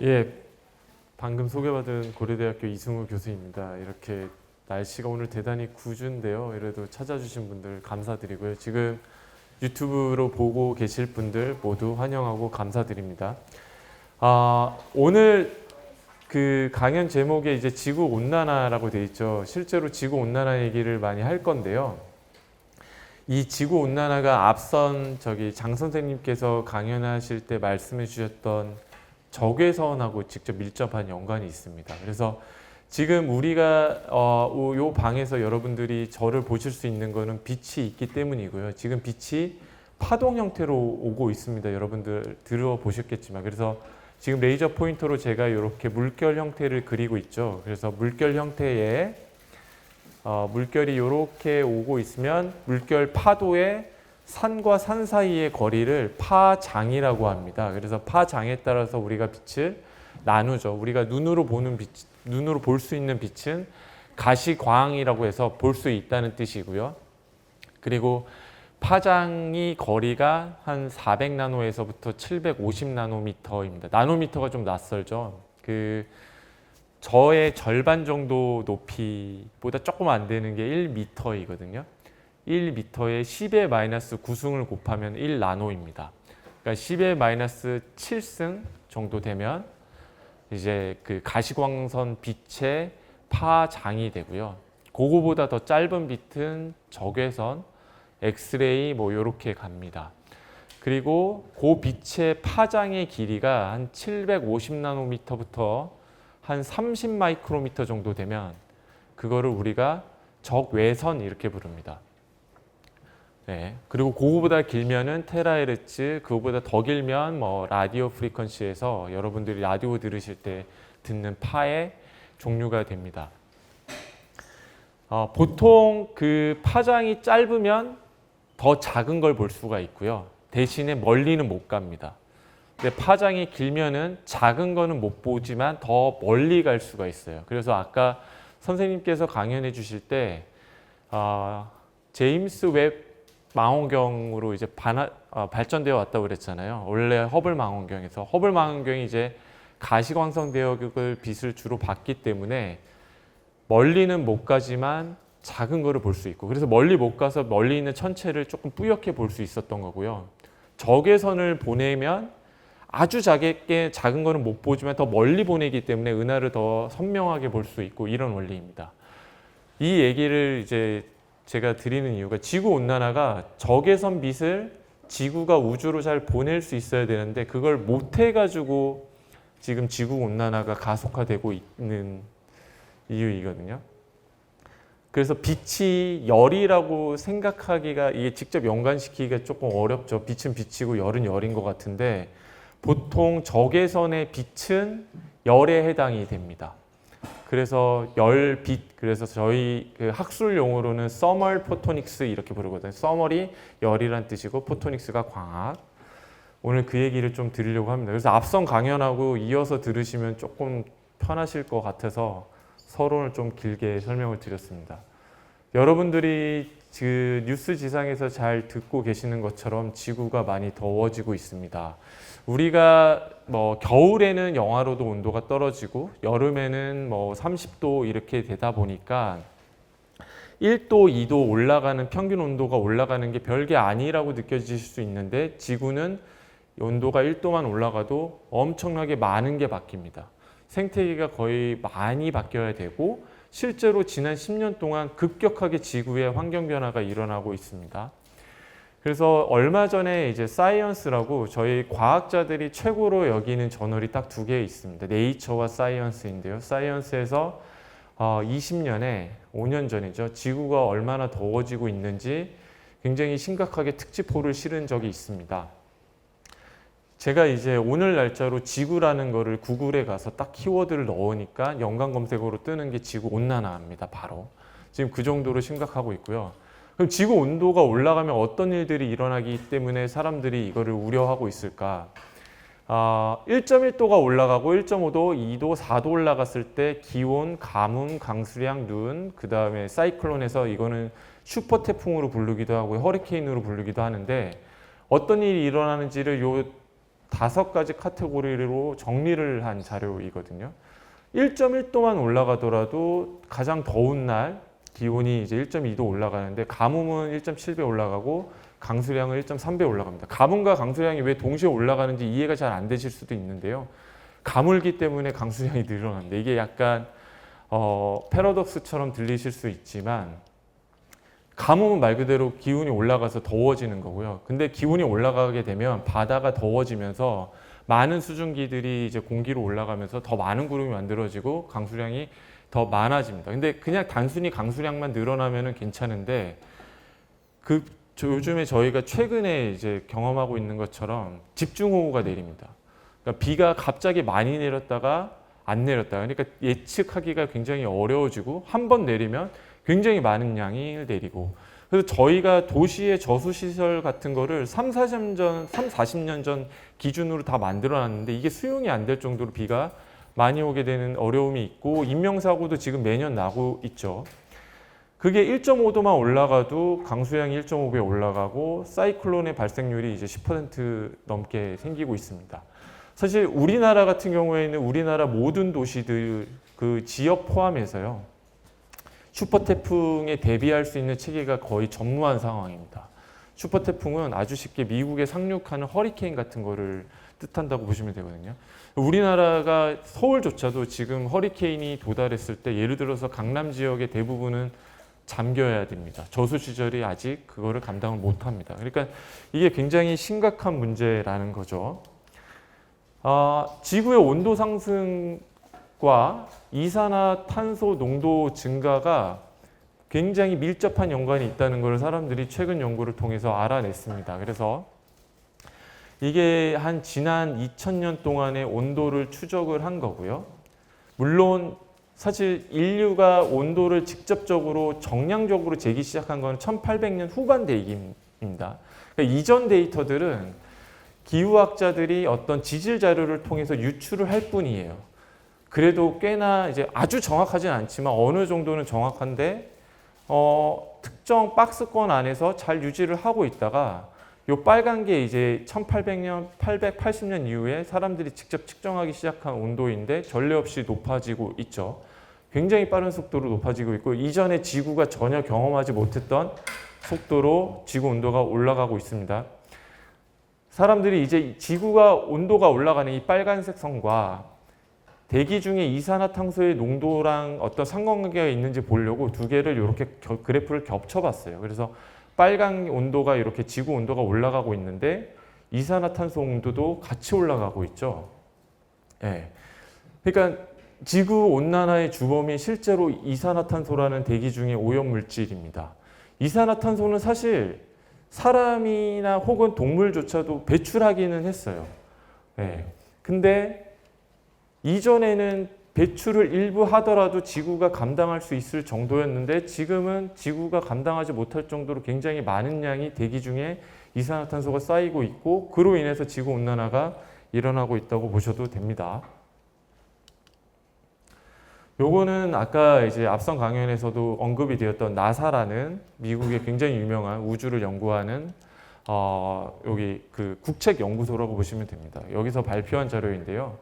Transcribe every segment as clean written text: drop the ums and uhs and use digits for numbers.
예, 방금 소개받은 고려대학교 이승우 교수입니다. 이렇게 날씨가 오늘 대단히 궂은데요. 이래도 찾아주신 분들 감사드리고요. 지금 유튜브로 보고 계실 분들 모두 환영하고 감사드립니다. 오늘 그 강연 제목에 이제 지구 온난화라고 돼 있죠. 실제로 지구 온난화 얘기를 많이 할 건데요. 이 지구 온난화가 앞선 장 선생님께서 강연하실 때 말씀해 주셨던 적외선하고 직접 밀접한 연관이 있습니다. 그래서 지금 우리가 요 방에서 여러분들이 저를 보실 수 있는 거는 빛이 있기 때문이고요. 지금 빛이 파동 형태로 오고 있습니다. 여러분들 들어보셨겠지만, 그래서 지금 레이저 포인터로 제가 이렇게 물결 형태를 그리고 있죠. 그래서 물결 형태의 물결이 이렇게 오고 있으면 물결 파도의 산과 산 사이의 거리를 파장이라고 합니다. 그래서 파장에 따라서 우리가 빛을 나누죠. 우리가 눈으로 볼 수 있는 빛은 가시광이라고 해서 볼 수 있다는 뜻이고요. 그리고 파장이 거리가 한 400나노에서부터 750나노미터입니다. 나노미터가 좀 낯설죠. 저의 절반 정도 높이보다 조금 안 되는 게 1m이거든요. 1m에 10의 마이너스 9승을 곱하면 1나노입니다. 그러니까 10의 마이너스 7승 정도 되면 이제 그 가시광선 빛의 파장이 되고요. 그거보다 더 짧은 빛은 적외선, 엑스레이 뭐 이렇게 갑니다. 그리고 그 빛의 파장의 길이가 한 750나노미터부터 한 30 마이크로미터 정도 되면 그거를 우리가 적외선 이렇게 부릅니다. 네. 그리고 그거보다 길면은 테라헤르츠, 그거보다 더 길면 뭐 라디오 프리퀀시에서 여러분들이 라디오 들으실 때 듣는 파의 종류가 됩니다. 보통 그 파장이 짧으면 더 작은 걸 볼 수가 있고요. 대신에 멀리는 못 갑니다. 근데 파장이 길면은 작은 거는 못 보지만 더 멀리 갈 수가 있어요. 그래서 아까 선생님께서 강연해 주실 때 제임스 웹 망원경으로 이제 발전되어 왔다고 그랬잖아요. 원래 허블 망원경에서 허블 망원경이 이제 가시광선 대역을 빛을 주로 받기 때문에 멀리는 못 가지만 작은 거를 볼 수 있고, 그래서 멀리 못 가서 멀리 있는 천체를 조금 뿌옇게 볼 수 있었던 거고요. 적외선을 보내면 아주 작은 거는 못 보지만 더 멀리 보내기 때문에 은하를 더 선명하게 볼 수 있고, 이런 원리입니다. 이 얘기를 이제 제가 드리는 이유가 지구 온난화가 적외선 빛을 지구가 우주로 잘 보낼 수 있어야 되는데 그걸 못 해가지고 지금 지구 온난화가 가속화되고 있는 이유이거든요. 그래서 빛이 열이라고 생각하기가, 이게 직접 연관시키기가 조금 어렵죠. 빛은 빛이고 열은 열인 것 같은데 보통 적외선의 빛은 열에 해당이 됩니다. 그래서 열빛, 그래서 저희 그 학술 용어로는 서멀 포토닉스 이렇게 부르거든요. 서멀이 열이란 뜻이고 포토닉스가 광학. 오늘 그 얘기를 좀 드리려고 합니다. 그래서 앞선 강연하고 이어서 들으시면 조금 편하실 것 같아서 서론을 좀 길게 설명을 드렸습니다. 여러분들이 그 뉴스 지상에서 잘 듣고 계시는 것처럼 지구가 많이 더워지고 있습니다. 우리가 뭐 겨울에는 영하로도 온도가 떨어지고 여름에는 뭐 30도 이렇게 되다 보니까 1도, 2도 올라가는 평균 온도가 올라가는 게 별게 아니라고 느껴질 수 있는데 지구는 온도가 1도만 올라가도 엄청나게 많은 게 바뀝니다. 생태계가 거의 많이 바뀌어야 되고 실제로 지난 10년 동안 급격하게 지구의 환경 변화가 일어나고 있습니다. 그래서 얼마 전에 이제 사이언스라고 저희 과학자들이 최고로 여기는 저널이 딱 두 개 있습니다. 네이처와 사이언스인데요. 사이언스에서 20년에 5년 전이죠. 지구가 얼마나 더워지고 있는지 굉장히 심각하게 특집호를 실은 적이 있습니다. 제가 이제 오늘 날짜로 지구라는 거를 구글에 가서 딱 키워드를 넣으니까 연관 검색어로 뜨는 게 지구 온난화입니다. 바로. 지금 그 정도로 심각하고 있고요. 그럼 지구 온도가 올라가면 어떤 일들이 일어나기 때문에 사람들이 이거를 우려하고 있을까? 1.1도가 올라가고 1.5도, 2도, 4도 올라갔을 때 기온, 가뭄, 강수량, 눈, 그 다음에 사이클론에서 이거는 슈퍼 태풍으로 부르기도 하고 허리케인으로 부르기도 하는데 어떤 일이 일어나는지를 요 5가지 카테고리로 정리를 한 자료이거든요. 1.1도만 올라가더라도 가장 더운 날 기온이 이제 1.2도 올라가는데 가뭄은 1.7배 올라가고 강수량은 1.3배 올라갑니다. 가뭄과 강수량이 왜 동시에 올라가는지 이해가 잘 안 되실 수도 있는데요. 가물기 때문에 강수량이 늘어납니다. 이게 약간 패러독스처럼 들리실 수 있지만 가뭄은 말 그대로 기온이 올라가서 더워지는 거고요. 근데 기온이 올라가게 되면 바다가 더워지면서 많은 수증기들이 이제 공기로 올라가면서 더 많은 구름이 만들어지고 강수량이 더 많아집니다. 근데 그냥 단순히 강수량만 늘어나면은 괜찮은데 요즘에 저희가 최근에 이제 경험하고 있는 것처럼 집중호우가 내립니다. 그러니까 비가 갑자기 많이 내렸다가 안 내렸다가 그러니까 예측하기가 굉장히 어려워지고 한 번 내리면 굉장히 많은 양이 내리고 그래서 저희가 도시의 저수시설 같은 거를 40년 전 기준으로 다 만들어 놨는데 이게 수용이 안 될 정도로 비가 많이 오게 되는 어려움이 있고 인명사고도 지금 매년 나고 있죠. 그게 1.5도만 올라가도 강수량이 1.5배 올라가고 사이클론의 발생률이 이제 10% 넘게 생기고 있습니다. 사실 우리나라 같은 경우에는 우리나라 모든 도시들 그 지역 포함해서요. 슈퍼 태풍에 대비할 수 있는 체계가 거의 전무한 상황입니다. 슈퍼 태풍은 아주 쉽게 미국에 상륙하는 허리케인 같은 거를 뜻한다고 보시면 되거든요. 우리나라가 서울조차도 지금 허리케인이 도달했을 때 예를 들어서 강남 지역의 대부분은 잠겨야 됩니다. 저수 시절이 아직 그거를 감당을 못합니다. 그러니까 이게 굉장히 심각한 문제라는 거죠. 지구의 온도 상승과 이산화탄소 농도 증가가 굉장히 밀접한 연관이 있다는 걸 사람들이 최근 연구를 통해서 알아냈습니다. 그래서 이게 한 지난 2000년 동안의 온도를 추적을 한 거고요. 물론 사실 인류가 온도를 직접적으로 정량적으로 재기 시작한 건 1800년 후반대 얘기입니다. 그러니까 이전 데이터들은 기후학자들이 어떤 지질 자료를 통해서 유출을 할 뿐이에요. 그래도 꽤나 이제 아주 정확하진 않지만 어느 정도는 정확한데 특정 박스권 안에서 잘 유지를 하고 있다가 요 빨간 게 이제 1800년, 880년 이후에 사람들이 직접 측정하기 시작한 온도인데 전례 없이 높아지고 있죠. 굉장히 빠른 속도로 높아지고 있고 이전에 지구가 전혀 경험하지 못했던 속도로 지구 온도가 올라가고 있습니다. 사람들이 이제 지구가 온도가 올라가는 이 빨간색 선과 대기 중에 이산화탄소의 농도랑 어떤 상관관계가 있는지 보려고 두 개를 이렇게 그래프를 겹쳐봤어요. 그래서 빨간 온도가 이렇게 지구 온도가 올라가고 있는데 이산화탄소 온도도 같이 올라가고 있죠. 네. 그러니까 지구 온난화의 주범이 실제로 이산화탄소라는 대기 중의 오염물질입니다. 이산화탄소는 사실 사람이나 혹은 동물조차도 배출하기는 했어요. 네. 근데 이전에는 배출을 일부 하더라도 지구가 감당할 수 있을 정도였는데 지금은 지구가 감당하지 못할 정도로 굉장히 많은 양이 대기 중에 이산화탄소가 쌓이고 있고 그로 인해서 지구 온난화가 일어나고 있다고 보셔도 됩니다. 요거는 아까 이제 앞선 강연에서도 언급이 되었던 나사라는 미국의 굉장히 유명한 우주를 연구하는 여기 그 국책연구소라고 보시면 됩니다. 여기서 발표한 자료인데요.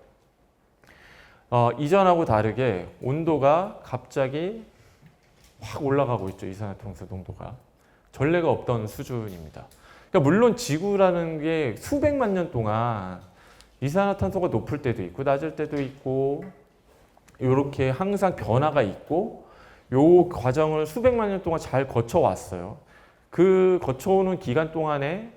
이전하고 다르게 온도가 갑자기 확 올라가고 있죠. 이산화탄소 농도가. 전례가 없던 수준입니다. 그러니까 물론 지구라는 게 수백만 년 동안 이산화탄소가 높을 때도 있고 낮을 때도 있고 이렇게 항상 변화가 있고 요 과정을 수백만 년 동안 잘 거쳐왔어요. 그 거쳐오는 기간 동안에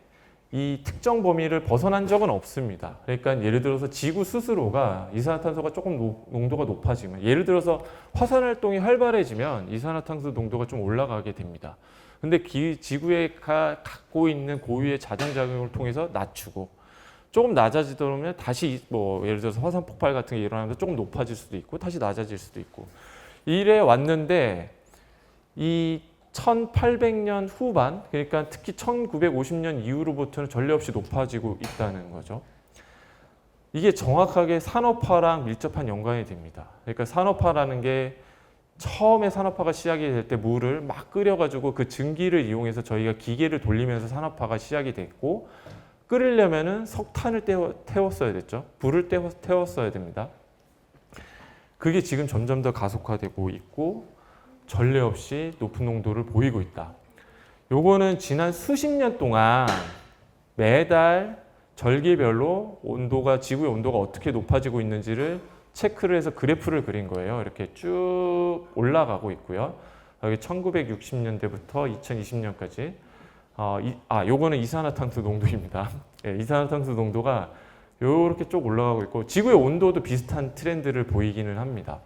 이 특정 범위를 벗어난 적은 없습니다. 그러니까 예를 들어서 지구 스스로가 이산화탄소가 조금 농도가 높아지면 예를 들어서 화산 활동이 활발해지면 이산화탄소 농도가 좀 올라가게 됩니다. 근데 지구가 갖고 있는 고유의 자정작용을 통해서 낮추고 조금 낮아지더라면 다시 뭐 예를 들어서 화산 폭발 같은 게 일어나면서 조금 높아질 수도 있고 다시 낮아질 수도 있고 이래 왔는데 이 1800년 후반 그러니까 특히 1950년 이후로부터는 전례 없이 높아지고 있다는 거죠. 이게 정확하게 산업화랑 밀접한 연관이 됩니다. 그러니까 산업화라는 게 처음에 산업화가 시작이 될 때 물을 막 끓여가지고 그 증기를 이용해서 저희가 기계를 돌리면서 산업화가 시작이 됐고 끓이려면은 석탄을 태웠어야 됐죠. 불을 태웠어야 됩니다. 그게 지금 점점 더 가속화되고 있고 전례 없이 높은 농도를 보이고 있다. 요거는 지난 수십 년 동안 매달 절기별로 온도가, 지구의 온도가 어떻게 높아지고 있는지를 체크를 해서 그래프를 그린 거예요. 이렇게 쭉 올라가고 있고요. 여기 1960년대부터 2020년까지. 요거는 이산화탄소 농도입니다. 네, 이산화탄소 농도가 이렇게 쭉 올라가고 있고 지구의 온도도 비슷한 트렌드를 보이기는 합니다.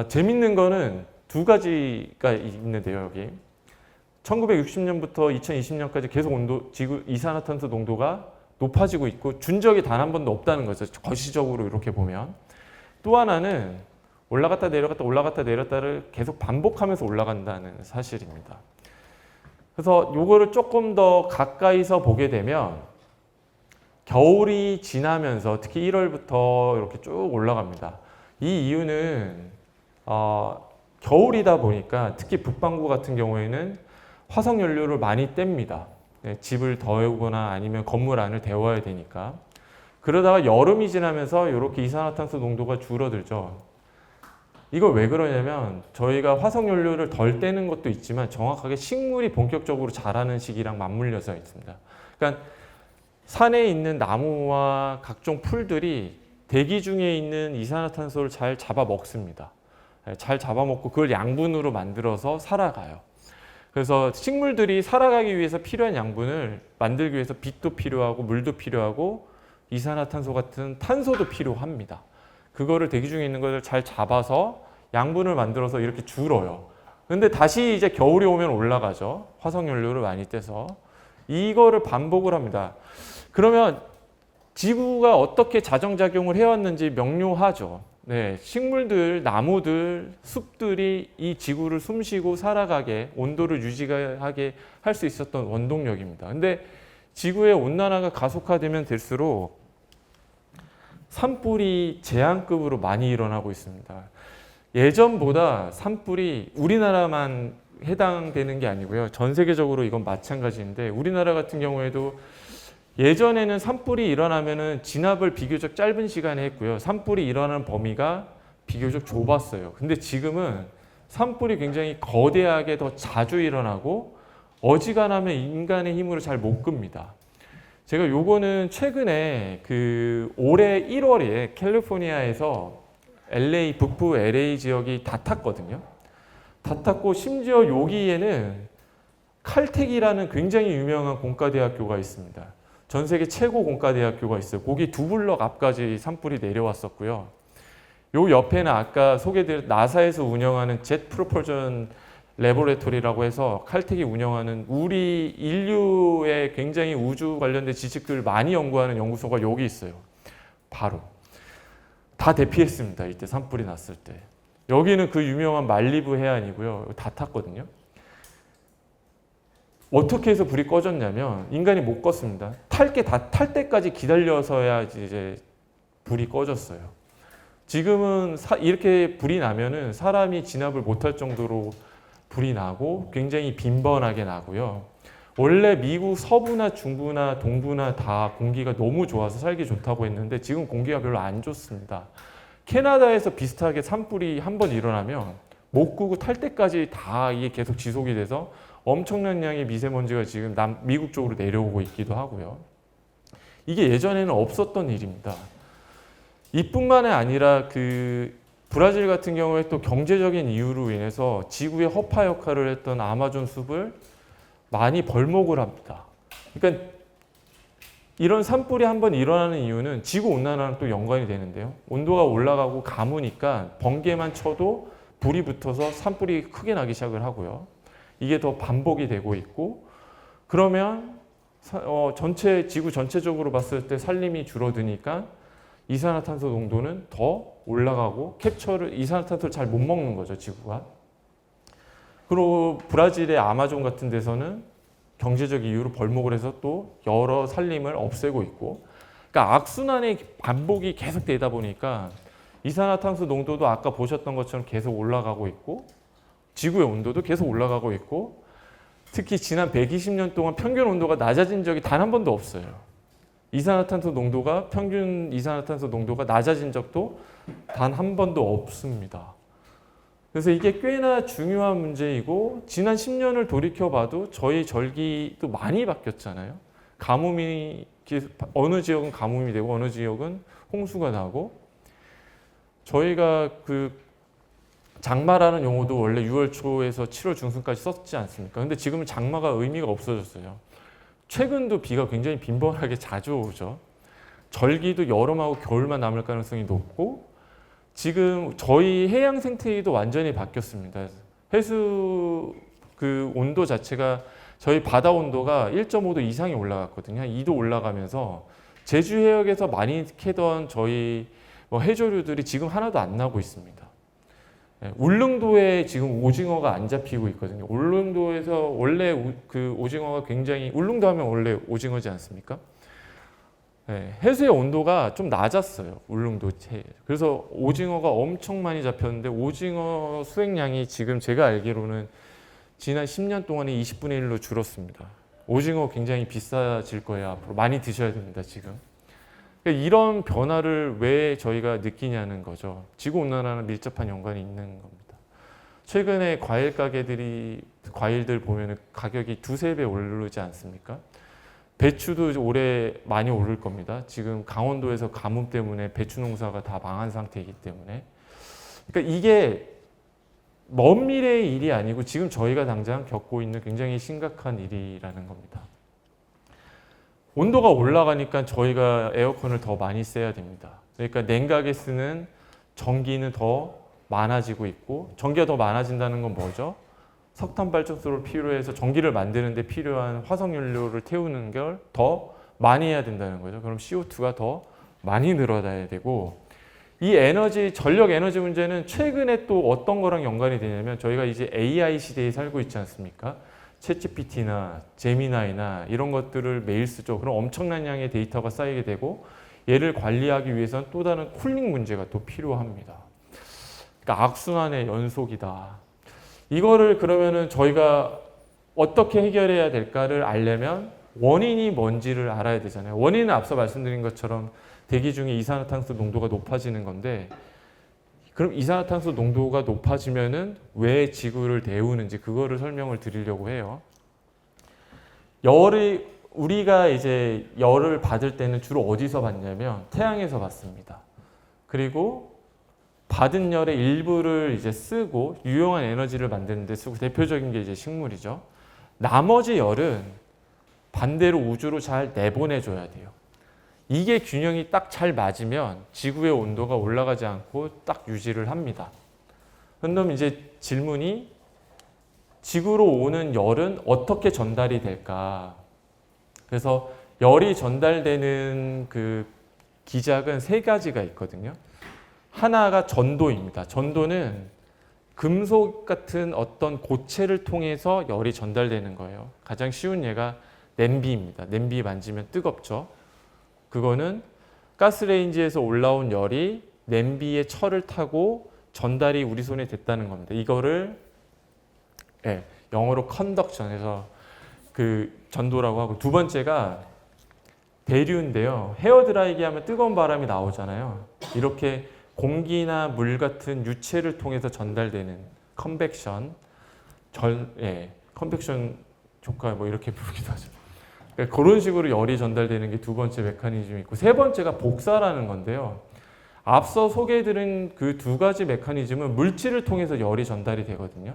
재밌는 거는 두 가지가 있는데요. 여기 1960년부터 2020년까지 계속 지구 이산화탄소 농도가 높아지고 있고 준 적이 단 한 번도 없다는 거죠. 거시적으로 이렇게 보면. 또 하나는 올라갔다 내려갔다 올라갔다 내렸다를 계속 반복하면서 올라간다는 사실입니다. 그래서 이거를 조금 더 가까이서 보게 되면 겨울이 지나면서 특히 1월부터 이렇게 쭉 올라갑니다. 이 이유는 겨울이다 보니까 특히 북반구 같은 경우에는 화석연료를 많이 뗍니다. 네, 집을 데우거나 아니면 건물 안을 데워야 되니까. 그러다가 여름이 지나면서 이렇게 이산화탄소 농도가 줄어들죠. 이걸 왜 그러냐면 저희가 화석연료를 덜 떼는 것도 있지만 정확하게 식물이 본격적으로 자라는 시기랑 맞물려서 있습니다. 그러니까 산에 있는 나무와 각종 풀들이 대기 중에 있는 이산화탄소를 잘 잡아먹습니다. 잘 잡아먹고 그걸 양분으로 만들어서 살아가요. 그래서 식물들이 살아가기 위해서 필요한 양분을 만들기 위해서 빛도 필요하고 물도 필요하고 이산화탄소 같은 탄소도 필요합니다. 그거를 대기 중에 있는 것을 잘 잡아서 양분을 만들어서 이렇게 줄어요. 근데 다시 이제 겨울이 오면 올라가죠. 화석연료를 많이 떼서. 이거를 반복을 합니다. 그러면 지구가 어떻게 자정작용을 해왔는지 명료하죠. 네, 식물들, 나무들, 숲들이 이 지구를 숨쉬고 살아가게, 온도를 유지하게 할 수 있었던 원동력입니다. 근데 지구의 온난화가 가속화되면 될수록 산불이 재앙급으로 많이 일어나고 있습니다. 예전보다 산불이 우리나라만 해당되는 게 아니고요. 전 세계적으로 이건 마찬가지인데 우리나라 같은 경우에도 예전에는 산불이 일어나면은 진압을 비교적 짧은 시간에 했고요. 산불이 일어나는 범위가 비교적 좁았어요. 근데 지금은 산불이 굉장히 거대하게 더 자주 일어나고 어지간하면 인간의 힘으로 잘 못 끕니다. 제가 요거는 최근에 올해 1월에 캘리포니아에서 LA, 북부 LA 지역이 다 탔거든요. 다 탔고 심지어 여기에는 칼텍이라는 굉장히 유명한 공과대학교가 있습니다. 전 세계 최고 공과대학교가 있어요. 거기 두 블럭 앞까지 산불이 내려왔었고요. 요 옆에는 아까 소개드린 나사에서 운영하는 젯 프로펄전 레보레토리라고 해서 칼텍이 운영하는 우리 인류의 굉장히 우주 관련된 지식들을 많이 연구하는 연구소가 여기 있어요. 바로. 다 대피했습니다. 이때 산불이 났을 때. 여기는 그 유명한 말리부 해안이고요. 다 탔거든요. 어떻게 해서 불이 꺼졌냐면 인간이 못 껐습니다. 탈 때까지 기다려서야 이제 불이 꺼졌어요. 지금은 이렇게 불이 나면은 사람이 진압을 못할 정도로 불이 나고 굉장히 빈번하게 나고요. 원래 미국 서부나 중부나 동부나 다 공기가 너무 좋아서 살기 좋다고 했는데 지금 공기가 별로 안 좋습니다. 캐나다에서 비슷하게 산불이 한번 일어나면 못 끄고 탈 때까지 다 이게 계속 지속이 돼서 엄청난 양의 미세먼지가 지금 미국 쪽으로 내려오고 있기도 하고요. 이게 예전에는 없었던 일입니다. 이뿐만 아니라 브라질 같은 경우에 또 경제적인 이유로 인해서 지구의 허파 역할을 했던 아마존 숲을 많이 벌목을 합니다. 그러니까 이런 산불이 한번 일어나는 이유는 지구 온난화랑 또 연관이 되는데요. 온도가 올라가고 가무니까 번개만 쳐도 불이 붙어서 산불이 크게 나기 시작을 하고요. 이게 더 반복이 되고 있고 그러면 지구 전체적으로 봤을 때 산림이 줄어드니까 이산화탄소 농도는 더 올라가고 이산화탄소를 잘 못 먹는 거죠, 지구가. 그리고 브라질의 아마존 같은 데서는 경제적 이유로 벌목을 해서 또 여러 산림을 없애고 있고 그러니까 악순환의 반복이 계속 되다 보니까 이산화탄소 농도도 아까 보셨던 것처럼 계속 올라가고 있고 지구의 온도도 계속 올라가고 있고 특히 지난 120년 동안 평균 온도가 낮아진 적이 단 한 번도 없어요. 이산화탄소 농도가 평균 이산화탄소 농도가 낮아진 적도 단 한 번도 없습니다. 그래서 이게 꽤나 중요한 문제이고 지난 10년을 돌이켜봐도 저희 절기도 많이 바뀌었잖아요. 가뭄이 어느 지역은 가뭄이 되고 어느 지역은 홍수가 나고 저희가 그 장마라는 용어도 원래 6월 초에서 7월 중순까지 썼지 않습니까? 근데 지금은 장마가 의미가 없어졌어요. 최근도 비가 굉장히 빈번하게 자주 오죠. 절기도 여름하고 겨울만 남을 가능성이 높고 지금 저희 해양 생태계도 완전히 바뀌었습니다. 해수 그 온도 자체가 저희 바다 온도가 1.5도 이상이 올라갔거든요. 2도 올라가면서 제주 해역에서 많이 캐던 저희 해조류들이 지금 하나도 안 나고 있습니다. 울릉도에 지금 오징어가 안 잡히고 있거든요. 울릉도에서 원래 그 오징어가 굉장히 울릉도 하면 원래 오징어지 않습니까? 해수의 온도가 좀 낮았어요. 울릉도 해. 그래서 오징어가 엄청 많이 잡혔는데 오징어 수액량이 지금 제가 알기로는 지난 10년 동안에 20분의 1로 줄었습니다. 오징어 굉장히 비싸질 거예요. 앞으로 많이 드셔야 됩니다. 지금. 이런 변화를 왜 저희가 느끼냐는 거죠. 지구온난화랑 밀접한 연관이 있는 겁니다. 최근에 과일 가게들이 과일들 보면 가격이 두세 배 오르지 않습니까? 배추도 올해 많이 오를 겁니다. 지금 강원도에서 가뭄 때문에 배추 농사가 다 망한 상태이기 때문에. 그러니까 이게 먼 미래의 일이 아니고 지금 저희가 당장 겪고 있는 굉장히 심각한 일이라는 겁니다. 온도가 올라가니까 저희가 에어컨을 더 많이 써야 됩니다. 그러니까 냉각에 쓰는 전기는 더 많아지고 있고 전기가 더 많아진다는 건 뭐죠? 석탄 발전소를 필요해서 전기를 만드는 데 필요한 화석연료를 태우는 걸 더 많이 해야 된다는 거죠. 그럼 CO2가 더 많이 늘어나야 되고 이 에너지, 전력 에너지 문제는 최근에 또 어떤 거랑 연관이 되냐면 저희가 이제 AI 시대에 살고 있지 않습니까? 챗GPT나 제미나이나 이런 것들을 매일 쓰죠. 그럼 엄청난 양의 데이터가 쌓이게 되고 얘를 관리하기 위해서는 또 다른 쿨링 문제가 또 필요합니다. 그러니까 악순환의 연속이다. 이거를 그러면은 저희가 어떻게 해결해야 될까를 알려면 원인이 뭔지를 알아야 되잖아요. 원인은 앞서 말씀드린 것처럼 대기 중에 이산화탄소 농도가 높아지는 건데 그럼 이산화탄소 농도가 높아지면은 왜 지구를 데우는지 그거를 설명을 드리려고 해요. 우리가 이제 열을 받을 때는 주로 어디서 받냐면 태양에서 받습니다. 그리고 받은 열의 일부를 이제 쓰고 유용한 에너지를 만드는 데 쓰고 대표적인 게 이제 식물이죠. 나머지 열은 반대로 우주로 잘 내보내줘야 돼요. 이게 균형이 딱 잘 맞으면 지구의 온도가 올라가지 않고 딱 유지를 합니다. 그럼 이제 질문이 지구로 오는 열은 어떻게 전달이 될까? 그래서 열이 전달되는 그 기작은 세 가지가 있거든요. 하나가 전도입니다. 전도는 금속 같은 어떤 고체를 통해서 열이 전달되는 거예요. 가장 쉬운 예가 냄비입니다. 냄비 만지면 뜨겁죠. 그거는 가스레인지에서 올라온 열이 냄비의 철을 타고 전달이 우리 손에 됐다는 겁니다. 이거를 영어로 컨덕션에서 그 전도라고 하고 두 번째가 대류인데요. 헤어드라이기 하면 뜨거운 바람이 나오잖아요. 이렇게 공기나 물 같은 유체를 통해서 전달되는 컨벡션, 컨벡션 효과 뭐 이렇게 부르기도 하죠. 그러니까 그런 식으로 열이 전달되는 게 두 번째 메커니즘이 있고 세 번째가 복사라는 건데요. 앞서 소개해드린 그 두 가지 메커니즘은 물질을 통해서 열이 전달이 되거든요.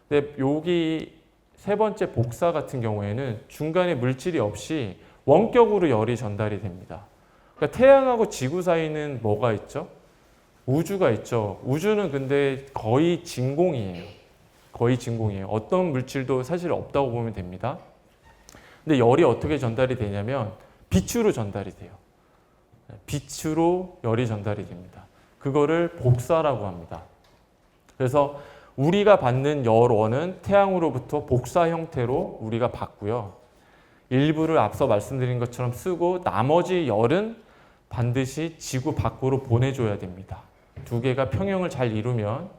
근데 여기 세 번째 복사 같은 경우에는 중간에 물질이 없이 원격으로 열이 전달이 됩니다. 그러니까 태양하고 지구 사이는 뭐가 있죠? 우주가 있죠. 우주는 근데 거의 진공이에요. 거의 진공이에요. 어떤 물질도 사실 없다고 보면 됩니다. 근데 열이 어떻게 전달이 되냐면 빛으로 전달이 돼요. 빛으로 열이 전달이 됩니다. 그거를 복사라고 합니다. 그래서 우리가 받는 열원은 태양으로부터 복사 형태로 우리가 받고요. 일부를 앞서 말씀드린 것처럼 쓰고 나머지 열은 반드시 지구 밖으로 보내줘야 됩니다. 두 개가 평형을 잘 이루면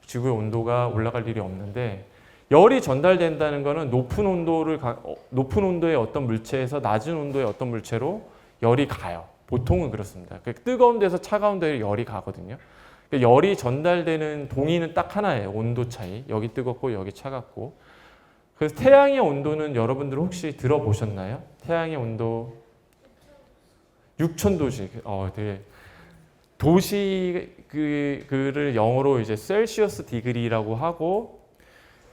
지구의 온도가 올라갈 일이 없는데 열이 전달된다는 것은 높은 온도의 어떤 물체에서 낮은 온도의 어떤 물체로 열이 가요. 보통은 그렇습니다. 뜨거운 데서 차가운 데로 열이 가거든요. 열이 전달되는 동의는 딱 하나예요. 온도 차이. 여기 뜨겁고 여기 차갑고. 그래서 태양의 온도는 여러분들 혹시 들어보셨나요? 태양의 온도 6,000도씨. 되게 도시 그를 영어로 이제 셀시어스 디그리라고 하고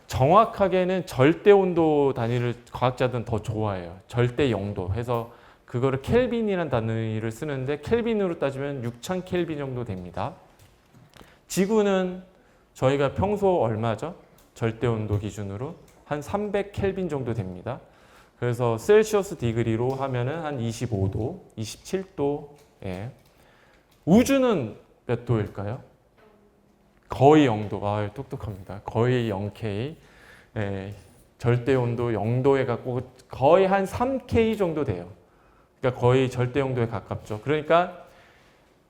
정확하게는 절대 온도 단위를 과학자들은 더 좋아해요. 절대 0도 해서 그거를 켈빈이라는 단위를 쓰는데 켈빈으로 따지면 6,000 켈빈 정도 됩니다. 지구는 저희가 평소 얼마죠? 절대 온도 기준으로 한 300 켈빈 정도 됩니다. 그래서 셀시어스 디그리로 하면은 한 25도, 27도. 예. 우주는 몇 도일까요? 거의 0도. 아, 똑똑합니다. 거의 0K. 예. 절대 온도 0도에 갖고 거의 한 3K 정도 돼요. 그러니까 거의 절대 온도에 가깝죠. 그러니까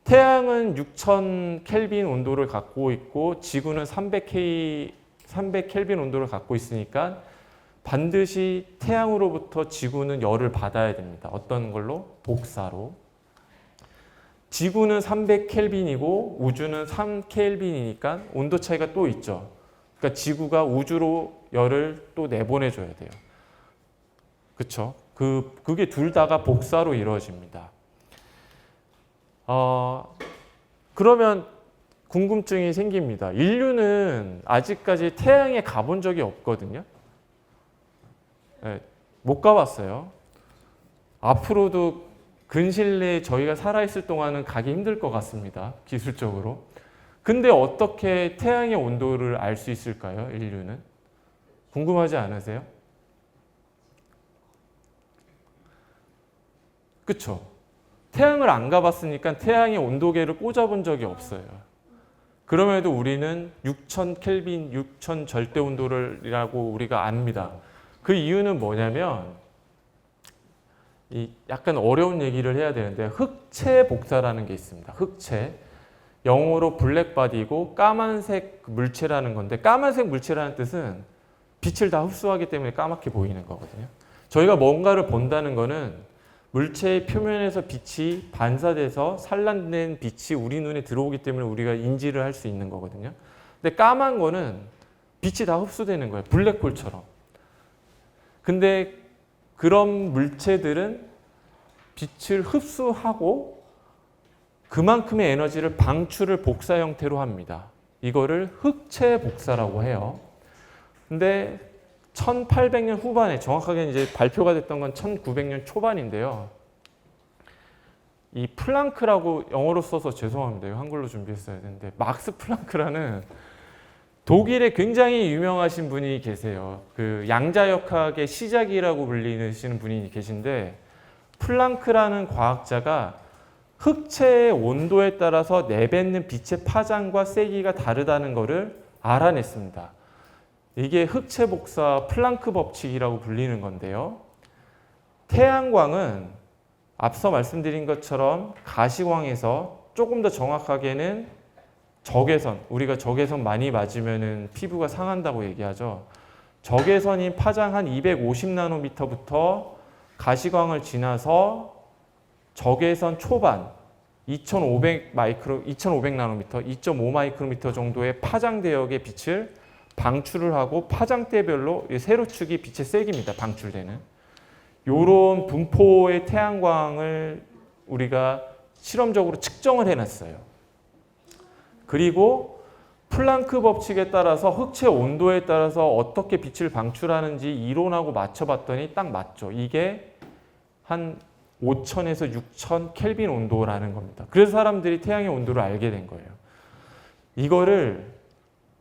태양은 6,000 켈빈 온도를 갖고 있고 지구는 300 켈빈 온도를 갖고 있으니까 반드시 태양으로부터 지구는 열을 받아야 됩니다. 어떤 걸로? 복사로. 지구는 300 켈빈이고 우주는 3 켈빈이니까 온도 차이가 또 있죠. 그러니까 지구가 우주로 열을 또 내보내줘야 돼요. 그렇죠? 그게 둘 다가 복사로 이루어집니다. 그러면 궁금증이 생깁니다. 인류는 아직까지 태양에 가본 적이 없거든요. 네, 못 가봤어요. 앞으로도 근시일 내에 저희가 살아있을 동안은 가기 힘들 것 같습니다. 기술적으로. 근데 어떻게 태양의 온도를 알 수 있을까요? 인류는? 궁금하지 않으세요? 그쵸? 태양을 안 가봤으니까 태양의 온도계를 꽂아본 적이 없어요. 그럼에도 우리는 6,000 켈빈, 6,000 절대 온도를이라고 우리가 압니다. 그 이유는 뭐냐면 약간 어려운 얘기를 해야 되는데 흑체 복사라는 게 있습니다. 흑체. 영어로 블랙바디고 까만색 물체라는 건데 까만색 물체라는 뜻은 빛을 다 흡수하기 때문에 까맣게 보이는 거거든요. 저희가 뭔가를 본다는 거는 물체의 표면에서 빛이 반사돼서 산란된 빛이 우리 눈에 들어오기 때문에 우리가 인지를 할 수 있는 거거든요. 근데 까만 거는 빛이 다 흡수되는 거예요. 블랙홀처럼. 근데 그런 물체들은 빛을 흡수하고 그만큼의 에너지를 방출을 복사 형태로 합니다. 이거를 흑체 복사라고 해요. 근데 1800년 후반에 정확하게 이제 발표가 됐던 건 1900년 초반인데요. 이 플랑크라고 영어로 써서 죄송합니다. 한글로 준비했어야 되는데 막스 플랑크라는 독일에 굉장히 유명하신 분이 계세요. 그 양자역학의 시작이라고 불리시는 분이 계신데 플랑크라는 과학자가 흑체의 온도에 따라서 내뱉는 빛의 파장과 세기가 다르다는 것을 알아냈습니다. 이게 흑체 복사 플랑크 법칙이라고 불리는 건데요. 태양광은 앞서 말씀드린 것처럼 가시광에서 조금 더 정확하게는 적외선, 우리가 적외선 많이 맞으면 피부가 상한다고 얘기하죠. 적외선인 파장 한 250나노미터부터 가시광을 지나서 적외선 초반 2500나노미터, 2.5 마이크로미터 정도의 파장 대역의 빛을 방출을 하고 파장대별로 세로축이 빛의 세기입니다. 방출되는. 요런 분포의 태양광을 우리가 실험적으로 측정을 해놨어요. 그리고 플랑크 법칙에 따라서 흑체 온도에 따라서 어떻게 빛을 방출하는지 이론하고 맞춰봤더니 딱 맞죠. 이게 한 5000에서 6000 켈빈 온도라는 겁니다. 그래서 사람들이 태양의 온도를 알게 된 거예요. 이거를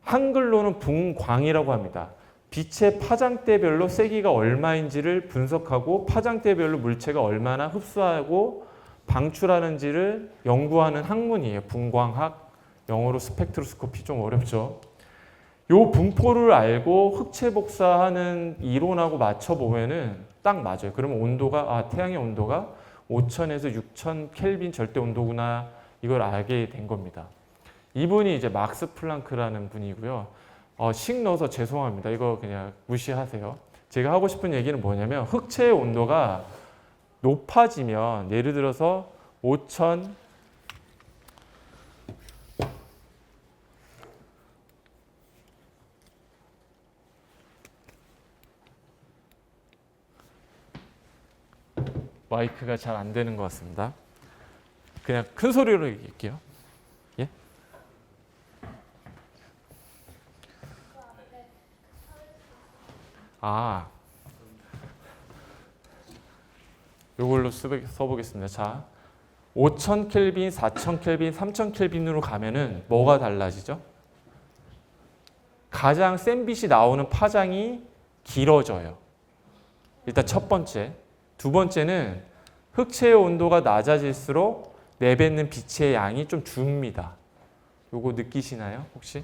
한글로는 분광이라고 합니다. 빛의 파장대별로 세기가 얼마인지를 분석하고 파장대별로 물체가 얼마나 흡수하고 방출하는지를 연구하는 학문이에요. 분광학. 영어로 스펙트로스코피 좀 어렵죠. 요 분포를 알고 흑체 복사하는 이론하고 맞춰보면은 딱 맞아요. 그러면 온도가, 태양의 온도가 5000에서 6000 켈빈 절대 온도구나. 이걸 알게 된 겁니다. 이분이 이제 막스 플랑크라는 분이고요. 식 넣어서 죄송합니다. 이거 그냥 무시하세요. 제가 하고 싶은 얘기는 뭐냐면 흑체의 온도가 높아지면 예를 들어서 5000 마이크가 잘 안 되는 것 같습니다. 그냥 큰 소리로 얘기할게요. 예? 이걸로 써보겠습니다. 자, 5000 켈빈, 4000 켈빈, 3000 켈빈으로 가면은 뭐가 달라지죠? 가장 센 빛이 나오는 파장이 길어져요. 일단 첫 번째. 두 번째는 흑체의 온도가 낮아질수록 내뱉는 빛의 양이 좀 줍니다. 요거 느끼시나요? 혹시?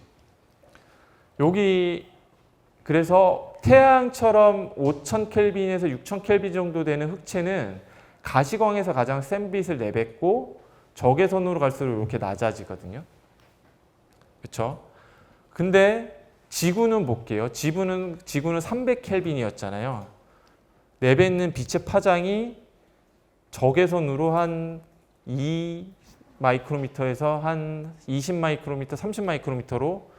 여기 그래서 태양처럼 5000 켈빈에서 6000 켈빈 정도 되는 흑체는 가시광에서 가장 센 빛을 내뱉고 적외선으로 갈수록 이렇게 낮아지거든요. 그렇죠? 근데 지구는 볼게요. 지구는 300 켈빈이었잖아요. 내뱉는 빛의 파장이 적외선으로 한 2 마이크로미터에서 한 20 마이크로미터, 30 마이크로미터로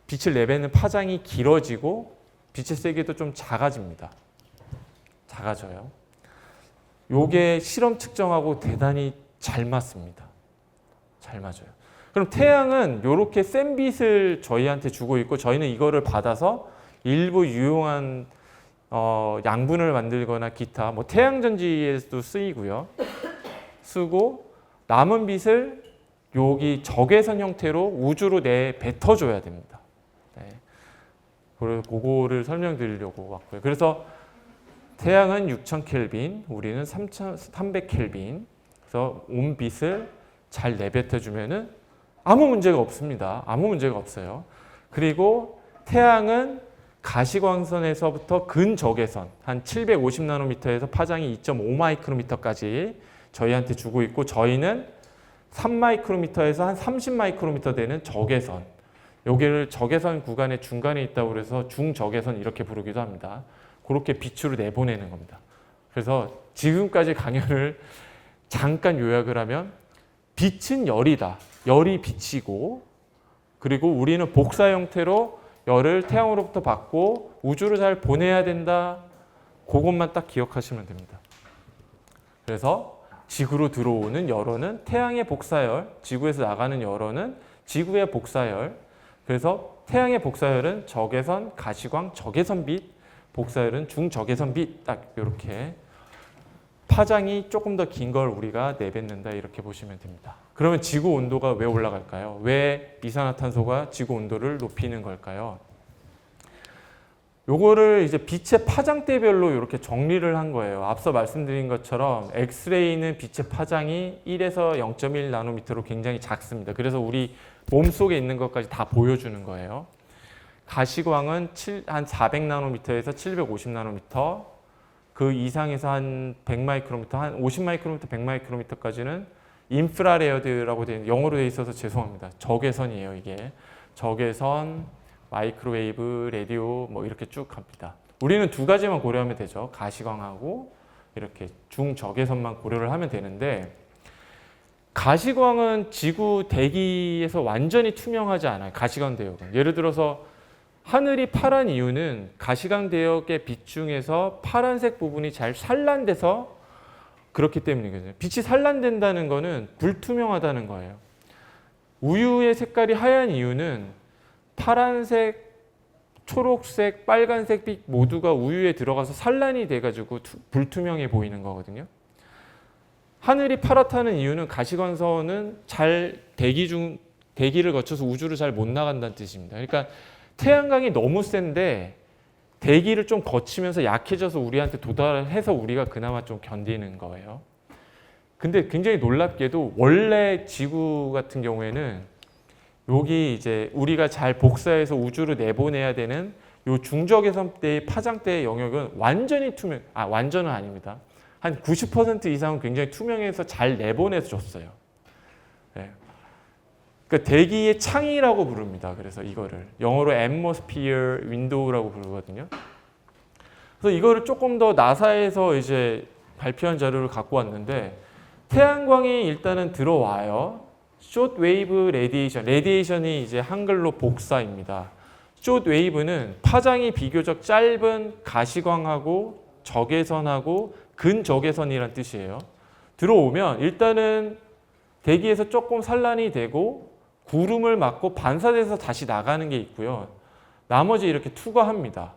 빛을 내뱉는 파장이 길어지고 빛의 세기도 좀 작아집니다. 작아져요. 요게 실험 측정하고 대단히 잘 맞습니다. 잘 맞아요. 그럼 태양은 이렇게 센 빛을 저희한테 주고 있고 저희는 이거를 받아서 일부 유용한 양분을 만들거나 기타 뭐 태양전지에도 쓰이고요. 쓰고 남은 빛을 여기 적외선 형태로 우주로 내뱉어줘야 됩니다. 네. 그거를 설명드리려고 왔고요. 그래서 태양은 6000 켈빈, 우리는 300 켈빈. 그래서 온 빛을 잘 내뱉어주면은 아무 문제가 없습니다. 아무 문제가 없어요. 그리고 태양은 가시광선에서부터 근적외선 한 750 나노미터에서 파장이 2.5 마이크로미터까지 저희한테 주고 있고 저희는 3 마이크로미터에서 한 30 마이크로미터 되는 적외선 여기를 적외선 구간의 중간에 있다고 그래서 중적외선 이렇게 부르기도 합니다. 그렇게 빛으로 내보내는 겁니다. 그래서 지금까지 강연을 잠깐 요약을 하면 빛은 열이다. 열이 빛이고 그리고 우리는 복사 형태로 열을 태양으로부터 받고 우주로 잘 보내야 된다. 그것만 딱 기억하시면 됩니다. 그래서 지구로 들어오는 열원은 태양의 복사열, 지구에서 나가는 열원은 지구의 복사열. 그래서 태양의 복사열은 적외선, 가시광, 적외선빛, 복사열은 중적외선빛 딱 이렇게 파장이 조금 더 긴 걸 우리가 내뱉는다 이렇게 보시면 됩니다. 그러면 지구 온도가 왜 올라갈까요? 왜 이산화탄소가 지구 온도를 높이는 걸까요? 요거를 이제 빛의 파장대별로 이렇게 정리를 한 거예요. 앞서 말씀드린 것처럼 엑스레이는 빛의 파장이 1에서 0.1 나노미터로 굉장히 작습니다. 그래서 우리 몸속에 있는 것까지 다 보여주는 거예요. 가시광은 한 400 나노미터에서 750 나노미터, 그 이상에서 한 100 마이크로미터, 한 50 마이크로미터, 100 마이크로미터까지는 인프라레어드라고 되어 영어로 되어 있어서 죄송합니다. 적외선이에요, 이게. 적외선, 마이크로웨이브, 라디오 뭐 이렇게 쭉 갑니다. 우리는 두 가지만 고려하면 되죠. 가시광하고 이렇게 중적외선만 고려를 하면 되는데 가시광은 지구 대기에서 완전히 투명하지 않아요. 가시광 대역은. 예를 들어서 하늘이 파란 이유는 가시광 대역의 빛 중에서 파란색 부분이 잘 산란돼서 그렇기 때문이거든요. 빛이 산란된다는 거는 불투명하다는 거예요. 우유의 색깔이 하얀 이유는 파란색, 초록색, 빨간색 빛 모두가 우유에 들어가서 산란이 돼가지고 불투명해 보이는 거거든요. 하늘이 파랗다는 이유는 가시광선은 잘 대기를 거쳐서 우주를 잘 못 나간다는 뜻입니다. 그러니까 태양광이 너무 센데 대기를 좀 거치면서 약해져서 우리한테 도달해서 우리가 그나마 좀 견디는 거예요. 근데 굉장히 놀랍게도 원래 지구 같은 경우에는 여기 이제 우리가 잘 복사해서 우주로 내보내야 되는 요 중적외선대의 파장대의 영역은 완전히 완전은 아닙니다. 한 90% 이상은 굉장히 투명해서 잘 내보내서 줬어요. 네. 그러니까 대기의 창이라고 부릅니다. 그래서 이거를 영어로 atmosphere window라고 부르거든요. 그래서 이거를 조금 더 나사에서 이제 발표한 자료를 갖고 왔는데 태양광이 일단은 들어와요. short wave radiation, radiation이 이제 한글로 복사입니다. short wave는 파장이 비교적 짧은 가시광하고 적외선하고 근적외선이란 뜻이에요. 들어오면 일단은 대기에서 조금 산란이 되고 구름을 맞고 반사돼서 다시 나가는 게 있고요. 나머지 이렇게 투과합니다.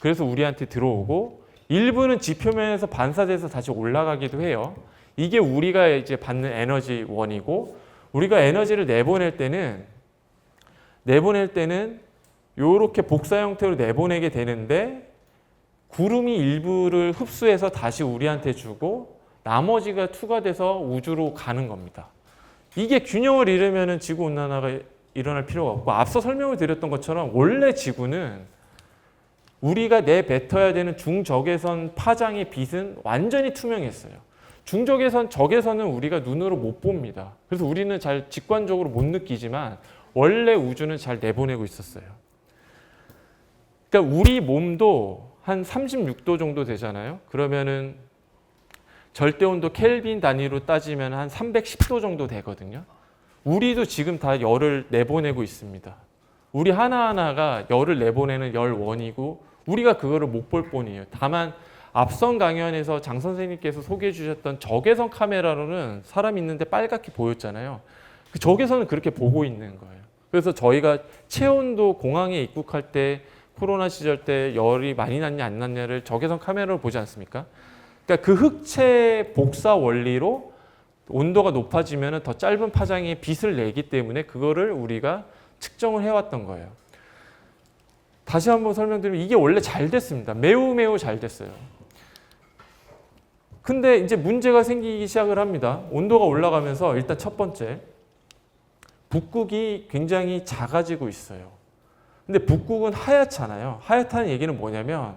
그래서 우리한테 들어오고 일부는 지표면에서 반사돼서 다시 올라가기도 해요. 이게 우리가 이제 받는 에너지 원이고 우리가 에너지를 내보낼 때는 이렇게 복사 형태로 내보내게 되는데 구름이 일부를 흡수해서 다시 우리한테 주고 나머지가 투과돼서 우주로 가는 겁니다. 이게 균형을 잃으면 지구온난화가 일어날 필요가 없고 앞서 설명을 드렸던 것처럼 원래 지구는 우리가 내뱉어야 되는 중적외선 파장의 빛은 완전히 투명했어요. 중적외선, 적외선은 우리가 눈으로 못 봅니다. 그래서 우리는 잘 직관적으로 못 느끼지만 원래 우주는 잘 내보내고 있었어요. 그러니까 우리 몸도 한 36도 정도 되잖아요. 그러면은 절대온도 켈빈 단위로 따지면 한 310도 정도 되거든요. 우리도 지금 다 열을 내보내고 있습니다. 우리 하나하나가 열을 내보내는 열원이고 우리가 그거를 못 볼 뿐이에요. 다만 앞선 강연에서 장 선생님께서 소개해 주셨던 적외선 카메라로는 사람 있는데 빨갛게 보였잖아요. 그 적외선은 그렇게 보고 있는 거예요. 그래서 저희가 체온도 공항에 입국할 때 코로나 시절 때 열이 많이 났냐 안 났냐를 적외선 카메라로 보지 않습니까? 그러니까 그 흑체 복사 원리로 온도가 높아지면 더 짧은 파장의 빛을 내기 때문에 그거를 우리가 측정을 해왔던 거예요. 다시 한번 설명드리면 이게 원래 잘 됐습니다. 매우 잘 됐어요. 근데 이제 문제가 생기기 시작을 합니다. 온도가 올라가면서 일단 첫 번째, 북극이 굉장히 작아지고 있어요. 근데 북극은 하얗잖아요. 하얗다는 얘기는 뭐냐면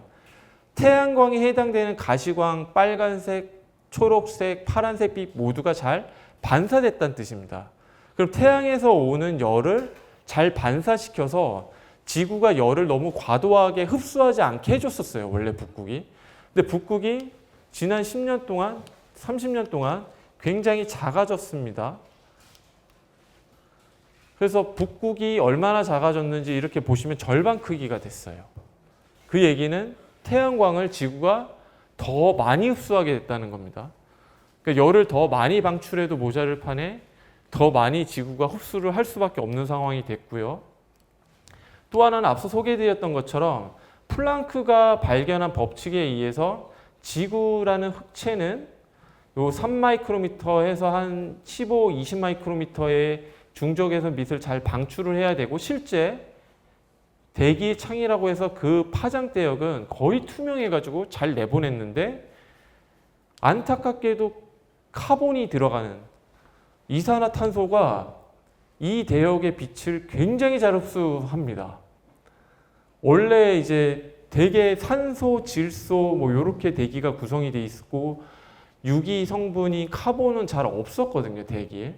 태양광에 해당되는 가시광, 빨간색, 초록색, 파란색 빛 모두가 잘 반사됐다는 뜻입니다. 그럼 태양에서 오는 열을 잘 반사시켜서 지구가 열을 너무 과도하게 흡수하지 않게 해줬었어요. 원래 북극이. 근데 북극이 지난 10년 동안, 30년 동안 굉장히 작아졌습니다. 그래서 북극이 얼마나 작아졌는지 이렇게 보시면 절반 크기가 됐어요. 그 얘기는 태양광을 지구가 더 많이 흡수하게 됐다는 겁니다. 그러니까 열을 더 많이 방출해도 모자랄 판에 더 많이 지구가 흡수를 할 수밖에 없는 상황이 됐고요. 또 하나는 앞서 소개드렸던 것처럼 플랑크가 발견한 법칙에 의해서 지구라는 흑체는 요 3마이크로미터에서 한 15, 20마이크로미터의 중적외선 빛을 잘 방출을 해야 되고 실제 대기의 창이라고 해서 그 파장대역은 거의 투명해가지고 잘 내보냈는데 안타깝게도 카본이 들어가는 이산화탄소가 이 대역의 빛을 굉장히 잘 흡수합니다. 원래 이제 대개 산소, 질소 뭐 이렇게 대기가 구성이 돼 있고 유기 성분이 카본은 잘 없었거든요, 대기에.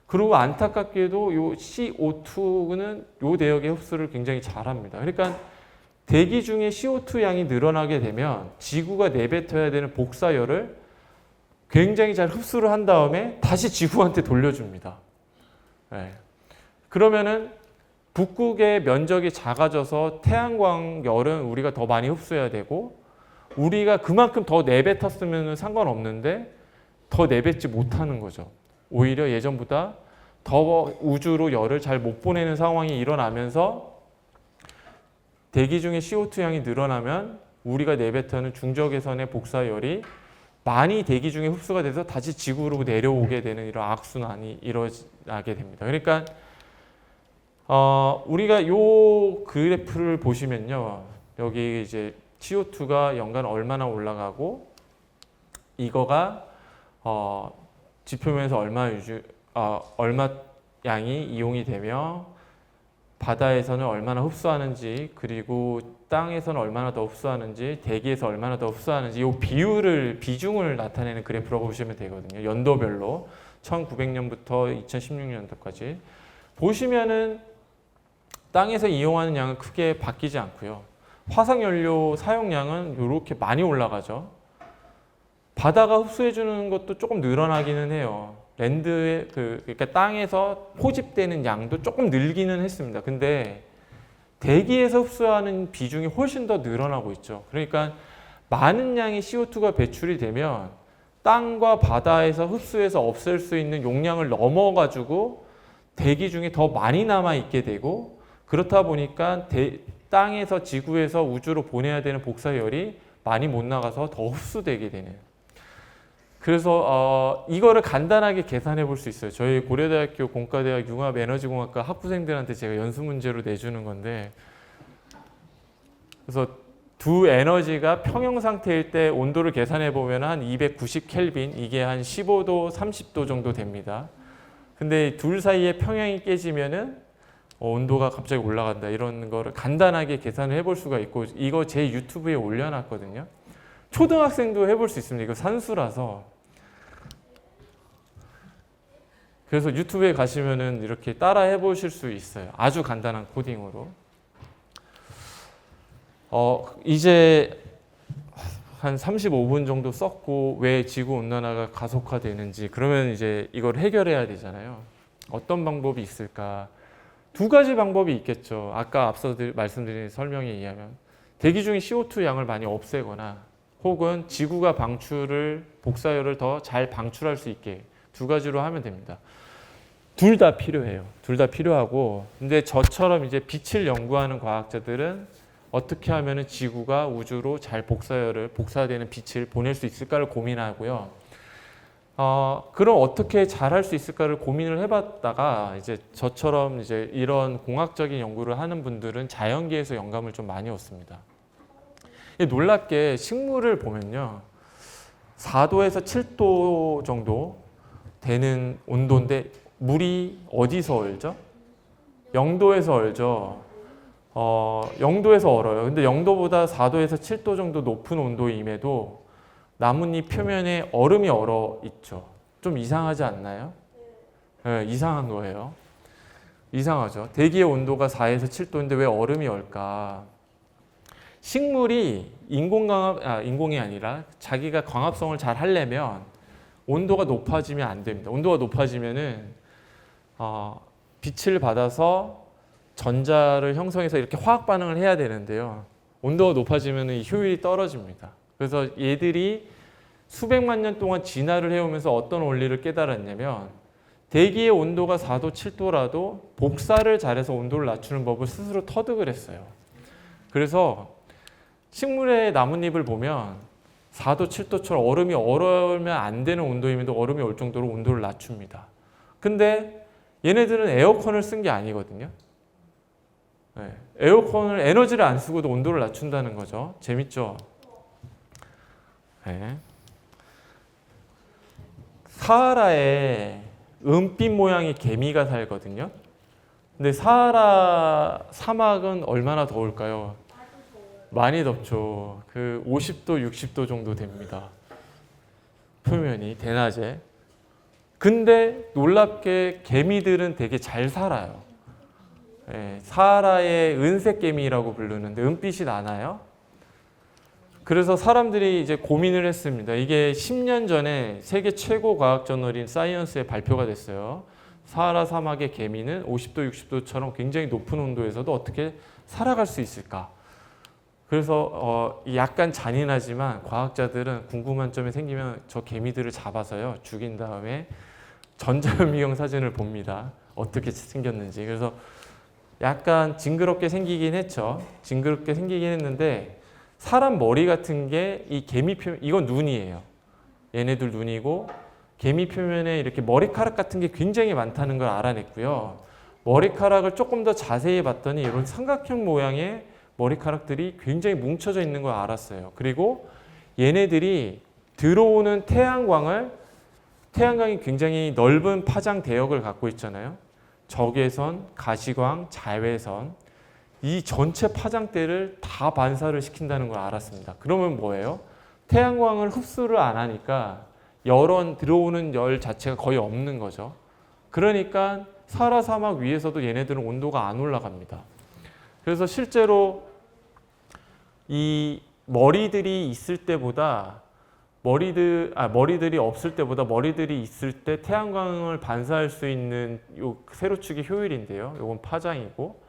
그리고 안타깝게도 요 CO2는 요 대역의 흡수를 굉장히 잘합니다. 그러니까 대기 중에 CO2 양이 늘어나게 되면 지구가 내뱉어야 되는 복사열을 굉장히 잘 흡수를 한 다음에 다시 지구한테 돌려줍니다. 네. 그러면은 북극의 면적이 작아져서 태양광 열은 우리가 더 많이 흡수해야 되고 우리가 그만큼 더 내뱉었으면 상관없는데 더 내뱉지 못하는 거죠. 오히려 예전보다 더 우주로 열을 잘 못 보내는 상황이 일어나면서 대기 중에 CO2 양이 늘어나면 우리가 내뱉는 중적외선의 복사열이 많이 대기 중에 흡수가 돼서 다시 지구로 내려오게 되는 이런 악순환이 일어나게 됩니다. 그러니까 우리가 요 그래프를 보시면요. 여기 이제 CO2가 연간 얼마나 올라가고 이거가 지표면에서 얼마 양이 이용이 되며 바다에서는 얼마나 흡수하는지 그리고 땅에서는 얼마나 더 흡수하는지 대기에서 얼마나 더 흡수하는지 이 비중을 나타내는 그래프라고 보시면 되거든요. 연도별로 1900년부터 2016년도까지. 보시면은 땅에서 이용하는 양은 크게 바뀌지 않고요. 화석연료 사용량은 이렇게 많이 올라가죠. 바다가 흡수해주는 것도 조금 늘어나기는 해요. 랜드에 그러니까 땅에서 포집되는 양도 조금 늘기는 했습니다. 근데 대기에서 흡수하는 비중이 훨씬 더 늘어나고 있죠. 그러니까 많은 양의 CO2가 배출이 되면 땅과 바다에서 흡수해서 없앨 수 있는 용량을 넘어가지고 대기 중에 더 많이 남아 있게 되고, 그렇다 보니까 땅에서 지구에서 우주로 보내야 되는 복사열이 많이 못 나가서 더 흡수되게 되는. 그래서 이거를 간단하게 계산해 볼 수 있어요. 저희 고려대학교 공과대학 융합에너지공학과 학부생들한테 제가 연수 문제로 내주는 건데, 그래서 두 에너지가 평형 상태일 때 온도를 계산해 보면 한 290 켈빈, 이게 한 15도, 30도 정도 됩니다. 근데 둘 사이에 평형이 깨지면은 온도가 갑자기 올라간다, 이런 거를 간단하게 계산을 해볼 수가 있고, 이거 제 유튜브에 올려놨거든요. 초등학생도 해볼 수 있습니다. 이거 산수라서. 그래서 유튜브에 가시면은 이렇게 따라 해보실 수 있어요. 아주 간단한 코딩으로. 이제 한 35분 정도 썼고, 왜 지구 온난화가 가속화되는지, 그러면 이제 이걸 해결해야 되잖아요. 어떤 방법이 있을까? 두 가지 방법이 있겠죠. 아까 앞서 말씀드린 설명에 의하면 대기 중에 CO2 양을 많이 없애거나, 혹은 지구가 복사열을 더 잘 방출할 수 있게, 두 가지로 하면 됩니다. 둘 다 필요해요. 둘 다 필요하고, 근데 저처럼 이제 빛을 연구하는 과학자들은 어떻게 하면 지구가 우주로 잘 복사되는 빛을 보낼 수 있을까를 고민하고요. 그럼 어떻게 잘 할 수 있을까를 고민을 해봤다가, 이제 저처럼 이제 이런 공학적인 연구를 하는 분들은 자연계에서 영감을 좀 많이 얻습니다. 놀랍게 식물을 보면요, 4도에서 7도 정도 되는 온도인데 물이 어디서 얼죠? 0도에서 얼죠. 0도에서 얼어요. 근데 0도보다 4도에서 7도 정도 높은 온도임에도 나뭇잎 표면에 얼음이 얼어 있죠. 좀 이상하지 않나요? 네, 이상한 거예요. 이상하죠. 대기의 온도가 4에서 7도인데 왜 얼음이 얼까? 식물이 인공이 아니라 자기가 광합성을 잘 하려면 온도가 높아지면 안 됩니다. 온도가 높아지면은 빛을 받아서 전자를 형성해서 이렇게 화학 반응을 해야 되는데요. 온도가 높아지면 이 효율이 떨어집니다. 그래서 얘들이 수백만 년 동안 진화를 해오면서 어떤 원리를 깨달았냐면, 대기의 온도가 4도, 7도라도 복사를 잘해서 온도를 낮추는 법을 스스로 터득을 했어요. 그래서 식물의 나뭇잎을 보면 4도, 7도처럼 얼음이 얼으면 안 되는 온도임에도 얼음이 올 정도로 온도를 낮춥니다. 근데 얘네들은 에어컨을 쓴 게 아니거든요. 네, 에어컨을 에너지를 안 쓰고도 온도를 낮춘다는 거죠. 재밌죠? 네. 사하라에 은빛 모양의 개미가 살거든요. 근데 사하라 사막은 얼마나 더울까요? 많이 덥죠. 그 50도, 60도 정도 됩니다. 표면이 대낮에. 근데 놀랍게 개미들은 되게 잘 살아요. 네, 사하라의 은색 개미라고 부르는데 은빛이 나나요? 그래서 사람들이 이제 고민을 했습니다. 이게 10년 전에 세계 최고 과학 저널인 사이언스에 발표가 됐어요. 사하라 사막의 개미는 50도, 60도처럼 굉장히 높은 온도에서도 어떻게 살아갈 수 있을까? 그래서 약간 잔인하지만 과학자들은 궁금한 점이 생기면 저 개미들을 잡아서요, 죽인 다음에 전자현미경 사진을 봅니다. 어떻게 생겼는지. 그래서 약간 징그럽게 생기긴 했죠. 징그럽게 생기긴 했는데, 사람 머리 같은 게 이 개미 표면, 이건 눈이에요. 얘네들 눈이고, 개미 표면에 이렇게 머리카락 같은 게 굉장히 많다는 걸 알아냈고요. 머리카락을 조금 더 자세히 봤더니 이런 삼각형 모양의 머리카락들이 굉장히 뭉쳐져 있는 걸 알았어요. 그리고 얘네들이 들어오는 태양광이 굉장히 넓은 파장 대역을 갖고 있잖아요. 적외선, 가시광, 자외선, 이 전체 파장대를 다 반사를 시킨다는 걸 알았습니다. 그러면 뭐예요? 태양광을 흡수를 안 하니까 들어오는 열 자체가 거의 없는 거죠. 그러니까 사하라 사막 위에서도 얘네들은 온도가 안 올라갑니다. 그래서 실제로 이 머리들이 있을 때보다 머리들이 없을 때보다 머리들이 있을 때 태양광을 반사할 수 있는 요 세로축이 효율인데요. 요건 파장이고,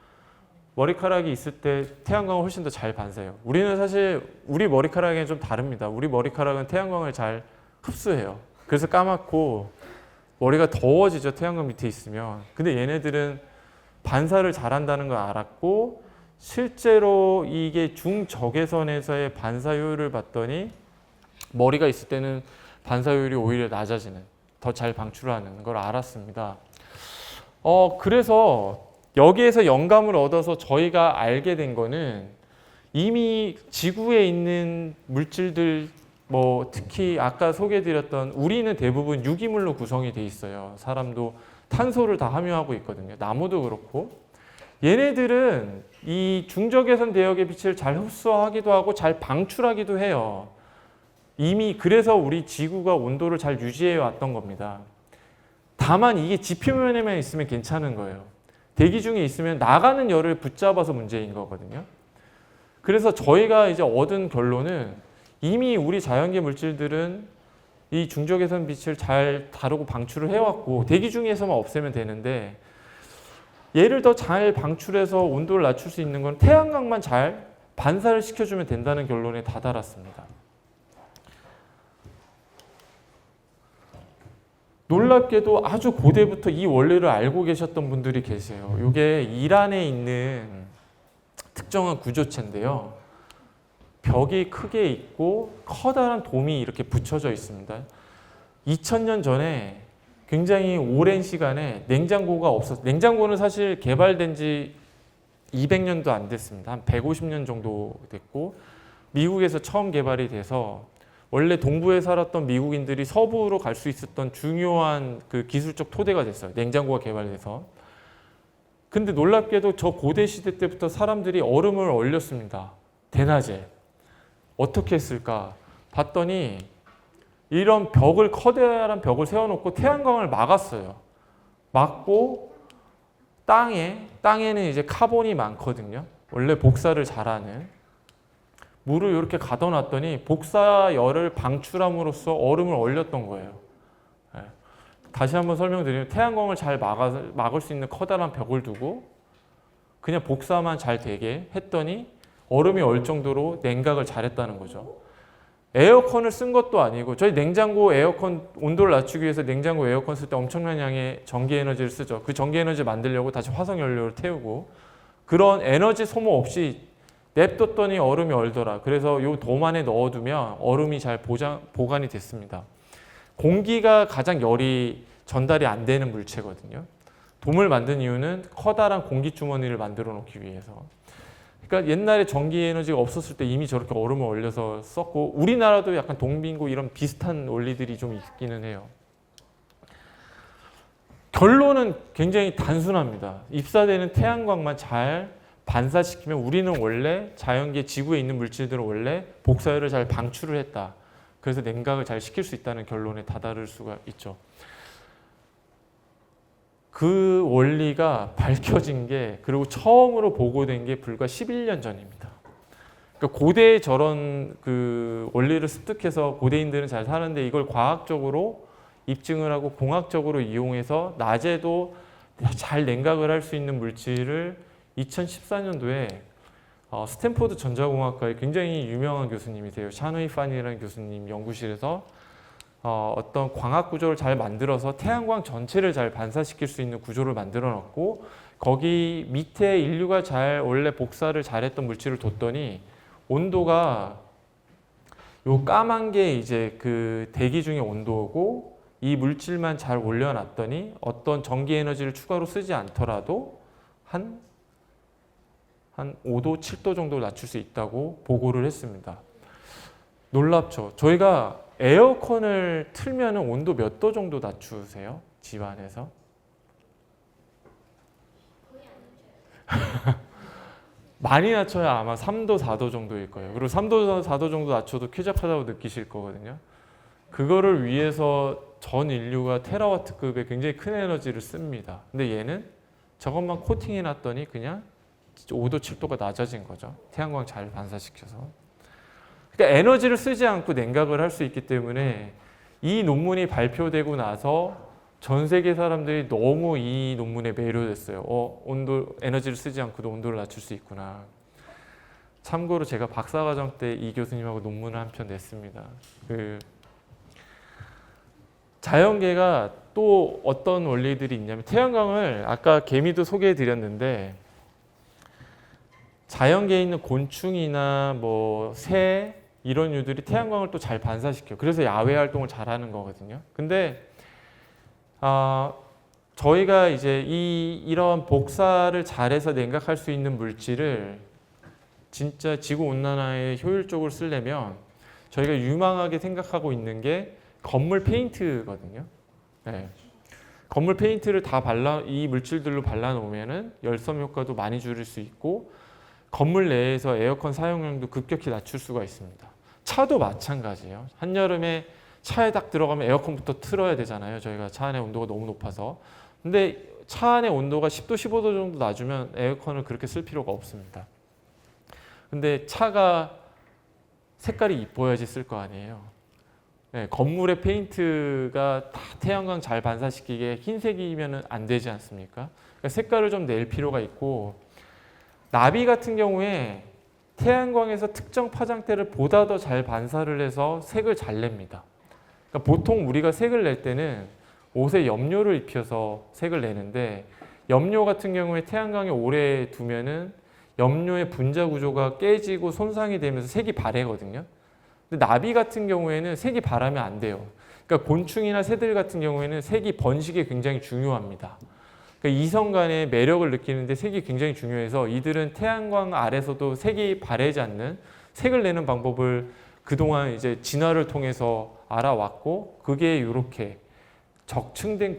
머리카락이 있을 때 태양광을 훨씬 더 잘 반사해요. 우리는 사실 우리 머리카락에는 좀 다릅니다. 우리 머리카락은 태양광을 잘 흡수해요. 그래서 까맣고 머리가 더워지죠, 태양광 밑에 있으면. 근데 얘네들은 반사를 잘한다는 걸 알았고, 실제로 이게 중적외선에서의 반사 효율을 봤더니 머리가 있을 때는 반사 효율이 오히려 낮아지는, 더 잘 방출하는 걸 알았습니다. 그래서 여기에서 영감을 얻어서 저희가 알게 된 거는, 이미 지구에 있는 물질들, 특히 아까 소개해드렸던, 우리는 대부분 유기물로 구성이 돼 있어요. 사람도 탄소를 다 함유하고 있거든요. 나무도 그렇고. 얘네들은 이 중적외선 대역의 빛을 잘 흡수하기도 하고 잘 방출하기도 해요. 이미 그래서 우리 지구가 온도를 잘 유지해 왔던 겁니다. 다만 이게 지표면에만 있으면 괜찮은 거예요. 대기 중에 있으면 나가는 열을 붙잡아서 문제인 거거든요. 그래서 저희가 이제 얻은 결론은, 이미 우리 자연계 물질들은 이 중적외선 빛을 잘 다루고 방출을 해왔고, 대기 중에서만 없애면 되는데, 얘를 더 잘 방출해서 온도를 낮출 수 있는 건 태양광만 잘 반사를 시켜주면 된다는 결론에 다다랐습니다. 놀랍게도 아주 고대부터 이 원리를 알고 계셨던 분들이 계세요. 이게 이란에 있는 특정한 구조체인데요. 벽이 크게 있고 커다란 돔이 이렇게 붙여져 있습니다. 2000년 전에 굉장히 오랜 시간에 냉장고가 없었어요. 냉장고는 사실 개발된 지 200년도 안 됐습니다. 한 150년 정도 됐고, 미국에서 처음 개발이 돼서 원래 동부에 살았던 미국인들이 서부로 갈 수 있었던 중요한 그 기술적 토대가 됐어요. 냉장고가 개발돼서. 근데 놀랍게도 저 고대 시대 때부터 사람들이 얼음을 얼렸습니다. 대낮에. 어떻게 했을까? 봤더니 이런 벽을, 커다란 벽을 세워놓고 태양광을 막았어요. 막고 땅에는 이제 카본이 많거든요. 원래 복사를 잘하는. 물을 이렇게 가둬놨더니 복사열을 방출함으로써 얼음을 얼렸던 거예요. 다시 한번 설명드리면, 태양광을 잘 막을 수 있는 커다란 벽을 두고 그냥 복사만 잘 되게 했더니 얼음이 얼 정도로 냉각을 잘했다는 거죠. 에어컨을 쓴 것도 아니고, 저희 냉장고 에어컨 온도를 낮추기 위해서 냉장고 에어컨 쓸 때 엄청난 양의 전기 에너지를 쓰죠. 그 전기 에너지 만들려고 다시 화석 연료를 태우고, 그런 에너지 소모 없이 냅뒀더니 얼음이 얼더라. 그래서 이 돔 안에 넣어두면 얼음이 잘 보관이 됐습니다. 공기가 가장 열이 전달이 안 되는 물체거든요. 돔을 만든 이유는 커다란 공기 주머니를 만들어 놓기 위해서. 그러니까 옛날에 전기 에너지가 없었을 때 이미 저렇게 얼음을 얼려서 썼고, 우리나라도 약간 동빙고 이런 비슷한 원리들이 좀 있기는 해요. 결론은 굉장히 단순합니다. 입사되는 태양광만 잘 반사시키면 우리는 원래 자연계 지구에 있는 물질들은 원래 복사열을 잘 방출을 했다. 그래서 냉각을 잘 시킬 수 있다는 결론에 다다를 수가 있죠. 그 원리가 밝혀진 게, 그리고 처음으로 보고된 게 불과 11년 전입니다. 그러니까 고대에 저런 그 원리를 습득해서 고대인들은 잘 사는데, 이걸 과학적으로 입증을 하고 공학적으로 이용해서 낮에도 잘 냉각을 할 수 있는 물질을 2014년도에 스탠포드 전자공학과의 굉장히 유명한 교수님이세요. 샤누이 판이라는 교수님 연구실에서 어떤 광학 구조를 잘 만들어서 태양광 전체를 잘 반사시킬 수 있는 구조를 만들어 놨고, 거기 밑에 인류가 잘 원래 복사를 잘했던 물질을 뒀더니 온도가, 요 까만 게 이제 그 대기 중의 온도고, 이 물질만 잘 올려놨더니 어떤 전기 에너지를 추가로 쓰지 않더라도 한 5도, 7도 정도 낮출 수 있다고 보고를 했습니다. 놀랍죠? 저희가 에어컨을 틀면 온도 몇 도 정도 낮추세요? 집 안에서? 많이 낮춰야 아마 3도, 4도 정도일 거예요. 그리고 3도, 4도 정도 낮춰도 쾌적하다고 느끼실 거거든요. 그거를 위해서 전 인류가 테라와트급의 굉장히 큰 에너지를 씁니다. 근데 얘는 저것만 코팅해 놨더니 그냥 5도 7도가 낮아진 거죠. 태양광 잘 반사시켜서. 그러니까 에너지를 쓰지 않고 냉각을 할 수 있기 때문에 이 논문이 발표되고 나서 전 세계 사람들이 너무 이 논문에 매료됐어요. 온도 에너지를 쓰지 않고도 온도를 낮출 수 있구나. 참고로 제가 박사과정 때 이 교수님하고 논문을 한 편 냈습니다. 자연계가 또 어떤 원리들이 있냐면 태양광을 아까 개미도 소개해 드렸는데 자연계에 있는 곤충이나 뭐 새 이런 유들이 태양광을 또 잘 반사시켜요. 그래서 야외 활동을 잘 하는 거거든요. 근데 저희가 이제 이런 복사를 잘해서 냉각할 수 있는 물질을 진짜 지구 온난화에 효율적으로 쓰려면 저희가 유망하게 생각하고 있는 게 건물 페인트거든요. 네. 건물 페인트를 다 이 물질들로 발라 놓으면은 열섬 효과도 많이 줄일 수 있고 건물 내에서 에어컨 사용량도 급격히 낮출 수가 있습니다. 차도 마찬가지예요. 한여름에 차에 딱 들어가면 에어컨부터 틀어야 되잖아요. 저희가 차 안의 온도가 너무 높아서. 근데 차 안의 온도가 10도, 15도 정도 낮으면 에어컨을 그렇게 쓸 필요가 없습니다. 근데 차가 색깔이 이뻐야지 쓸 거 아니에요. 네, 건물의 페인트가 다 태양광 잘 반사시키게 흰색이면 안 되지 않습니까? 그러니까 색깔을 좀 낼 필요가 있고 나비 같은 경우에 태양광에서 특정 파장대를 보다 더 잘 반사를 해서 색을 잘 냅니다. 그러니까 보통 우리가 색을 낼 때는 옷에 염료를 입혀서 색을 내는데 염료 같은 경우에 태양광에 오래 두면은 염료의 분자 구조가 깨지고 손상이 되면서 색이 바래거든요. 근데 나비 같은 경우에는 색이 바라면 안 돼요. 그러니까 곤충이나 새들 같은 경우에는 색이 번식이 굉장히 중요합니다. 그러니까 이성 간의 매력을 느끼는데 색이 굉장히 중요해서 이들은 태양광 아래서도 색이 바래지 않는 색을 내는 방법을 그동안 이제 진화를 통해서 알아왔고 그게 이렇게 적층된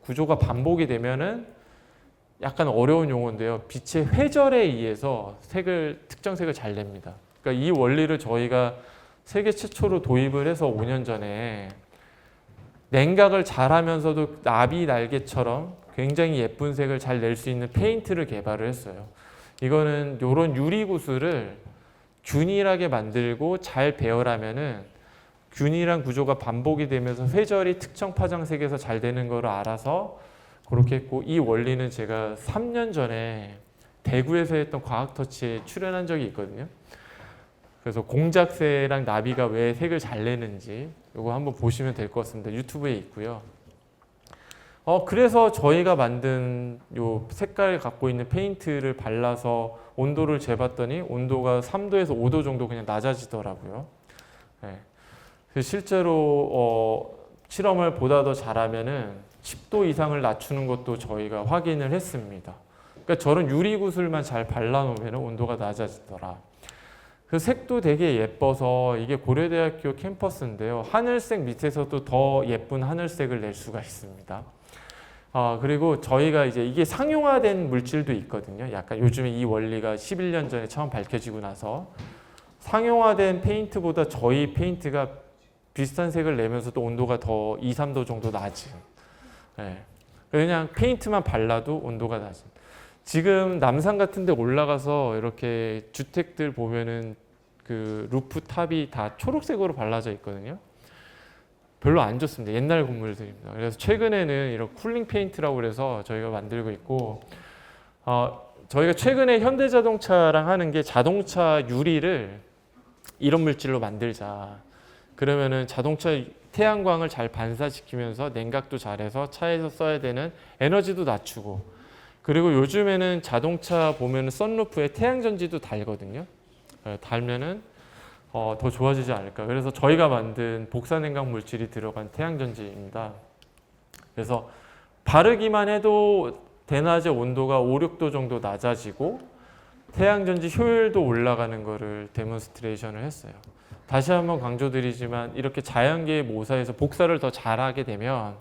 구조가 반복이 되면은 약간 어려운 용어인데요. 빛의 회절에 의해서 특정 색을 잘 냅니다. 그러니까 이 원리를 저희가 세계 최초로 도입을 해서 5년 전에 냉각을 잘 하면서도 나비 날개처럼 굉장히 예쁜 색을 잘 낼 수 있는 페인트를 개발을 했어요. 이거는 이런 유리 구슬을 균일하게 만들고 잘 배열하면은 균일한 구조가 반복이 되면서 회절이 특정 파장색에서 잘 되는 걸 알아서 그렇게 했고 이 원리는 제가 3년 전에 대구에서 했던 과학터치에 출연한 적이 있거든요. 그래서 공작새랑 나비가 왜 색을 잘 내는지 이거 한번 보시면 될 것 같습니다. 유튜브에 있고요. 그래서 저희가 만든 요 색깔 갖고 있는 페인트를 발라서 온도를 재봤더니 온도가 3도에서 5도 정도 그냥 낮아지더라고요. 네. 실제로 실험을 보다 더 잘하면은 10도 이상을 낮추는 것도 저희가 확인을 했습니다. 그러니까 저런 유리 구슬만 잘 발라놓으면 온도가 낮아지더라. 그 색도 되게 예뻐서 이게 고려대학교 캠퍼스인데요. 하늘색 밑에서도 더 예쁜 하늘색을 낼 수가 있습니다. 그리고 저희가 이제 이게 상용화된 물질도 있거든요. 약간 요즘에 이 원리가 11년 전에 처음 밝혀지고 나서 상용화된 페인트보다 저희 페인트가 비슷한 색을 내면서도 온도가 더 2, 3도 정도 낮은. 네. 그냥 페인트만 발라도 온도가 낮은. 지금 남산 같은 데 올라가서 이렇게 주택들 보면은 그 루프 탑이 다 초록색으로 발라져 있거든요. 별로 안 좋습니다. 옛날 건물들입니다. 그래서 최근에는 이런 쿨링 페인트라고 그래서 저희가 만들고 있고 저희가 최근에 현대자동차랑 하는 게 자동차 유리를 이런 물질로 만들자. 그러면은 자동차 태양광을 잘 반사시키면서 냉각도 잘해서 차에서 써야 되는 에너지도 낮추고 그리고 요즘에는 자동차 보면은 선루프에 태양전지도 달거든요. 달면은 더 좋아지지 않을까. 그래서 저희가 만든 복사냉각 물질이 들어간 태양전지입니다. 그래서 바르기만 해도 대낮에 온도가 5, 6도 정도 낮아지고 태양전지 효율도 올라가는 거를 데몬스트레이션을 했어요. 다시 한번 강조드리지만 이렇게 자연계의 모사에서 복사를 더 잘하게 되면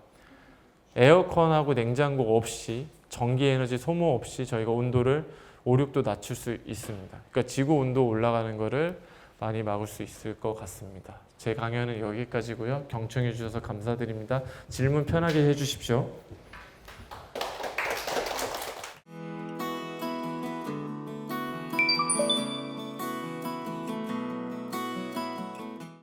에어컨하고 냉장고 없이 전기 에너지 소모 없이 저희가 온도를 5, 6도 낮출 수 있습니다. 그러니까 지구 온도 올라가는 거를 많이 막을 수 있을 것 같습니다. 제 강연은 여기까지고요. 경청해 주셔서 감사드립니다. 질문 편하게 해주십시오.